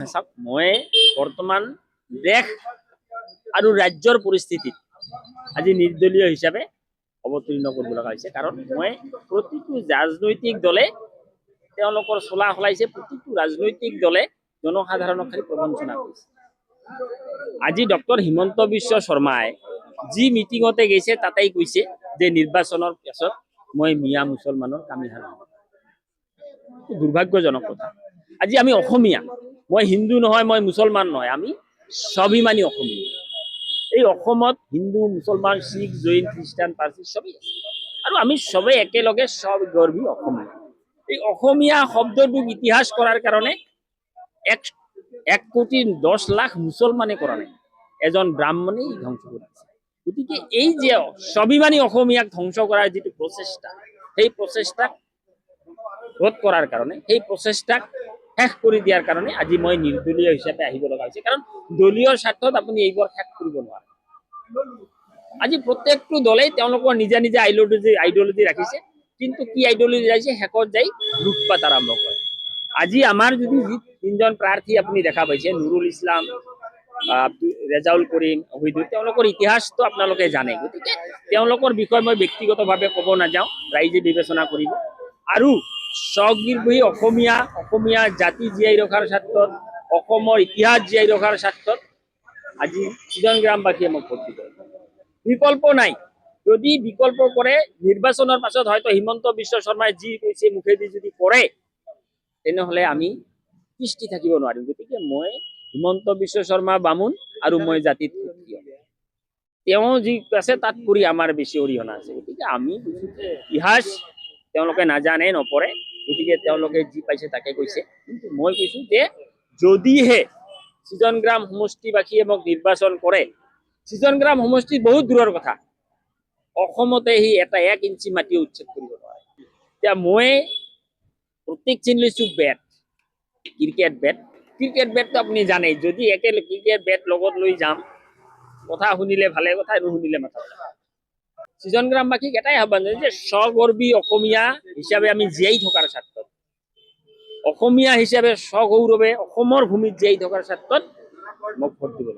মই বৰ্তমান দেশ আৰু ৰাজ্যৰ পৰিস্থিতিত আজি নিৰ্দলীয় হিচাপে অৱতীৰ্ণ কৰিব লগা হৈছে। কাৰণ মই প্ৰতিটো ৰাজনৈতিক দলে তেওঁলোকৰ চলা সলাইছে, প্ৰতিটো ৰাজনৈতিক দলে জনসাধাৰণক খালি প্ৰবঞ্চনা কৰিছে। আজি ডক্টৰ হিমন্ত বিশ্ব শৰ্মাই যি মিটিঙতে গৈছে তাতেই কৈছে যে নিৰ্বাচনৰ পিছত মই মিয়া মুছলমানৰ কামিহাল হম। দুৰ্ভাগ্যজনক কথা। আজি আমি অসমীয়া, মই হিন্দু নহয়, মই মুছলমান নহয়, আমি স্বাভিমানী অসমীয়া। এই অসমত হিন্দু, মুছলমান, শিখ, জৈন, খ্ৰীষ্টান, পাৰ্চী সবেই আছে আৰু আমি সবেই একেলগে সব গৰ্বী অসমীয়া। এই অসমীয়া শব্দটোক ইতিহাস কৰাৰ কাৰণে 1,10,00,000 মুছলমানে কৰা নাই, এজন ব্ৰাহ্মণেই ধ্বংস কৰিছে। গতিকে এই যে স্বাভিমানী অসমীয়াক ধ্বংস কৰাৰ যিটো প্ৰচেষ্টা, সেই প্ৰচেষ্টাক ৰোধ কৰাৰ কাৰণে, সেই প্ৰচেষ্টাক শেষ কৰি দিয়াৰ কাৰণে আজি মই নিৰ্দলীয় হিচাপে আহিব লগা হৈছে। কাৰণ দলীয় স্বাৰ্থত আপুনি এইবোৰ শেষ কৰিব নোৱাৰে। আজি প্ৰত্যেকটো দলেই তেওঁলোকৰ নিজা নিজা আইডিঅলজি ৰাখিছে, কিন্তু কি আইডিঅলজি ৰাখিছে, শেষত যাই লুটপাট আৰম্ভ কৰে। আজি আমাৰ যদি তিনিজন প্ৰাৰ্থী আপুনি দেখা পাইছে, নুৰুল ইছলাম, ৰেজাউল কৰিম, অভিদুত, তেওঁলোকৰ ইতিহাসটো আপোনালোকে জানে। গতিকে তেওঁলোকৰ বিষয়ে মই ব্যক্তিগতভাৱে ক'ব নাযাওঁ, ৰাইজে বিবেচনা কৰিব। আৰু স্বনিৰ্ভী অসমীয়া জাতি জীয়াই ৰখাৰ স্বাৰ্থত, অসমৰ ইতিহাস জীয়াই ৰখাৰ স্বাৰ্থত আজি চিজন গ্ৰামবাসীয়ে মোক ভোট দিব। বিকল্প নাই। যদি বিকল্প কৰে, নিৰ্বাচনৰ পাছত হয়তো হিমন্ত বিশ্ব শৰ্মাই যি কৈছে মুখেদি যদি কৰে, তেনেহলে আমি কৃষ্টি থাকিব নোৱাৰিম। গতিকে মই হিমন্ত বিশ্ব শৰ্মা বামুণ আৰু মই জাতিত তেওঁ যি আছে তাত কৰি আমাৰ বেছি অৰিহণা আছে। গতিকে আমি ইতিহাস তেওঁলোকে নাজানে, নপঢ়ে, গতিকে তেওঁলোকে যি পাইছে তাকে কৈছে। কিন্তু মই কৈছো যে যদিহে চিজনগ্ৰাম সমষ্টিবাসীয়ে মোক নিৰ্বাচন কৰে, চিজনগ্ৰাম সমষ্টি বহুত দূৰৰ কথা, অসমতে সি এটা 1 ইঞ্চি মাটি উচ্ছেদ কৰিব নোৱাৰে। এতিয়া মই প্ৰতীক চিন লৈছো বেট, ক্ৰিকেট বেট। ক্ৰিকেট বেটটো আপুনি জানে, যদি একেলগে ক্ৰিকেট বেট লগত লৈ যাম, কথা শুনিলে ভালে কথা, নুশুনিলে মাথা। চিজন গ্ৰামবাসীক এটাই আহ্বান যে স্বগৰ্বী অসমীয়া হিচাপে আমি জীয়াই থকাৰ স্বাৰ্থত, অসমীয়া হিচাপে স্বগৌৰৱে অসমৰ ভূমিত জীয়াই থকাৰ স্বাৰ্থত মোক ভোট দিব।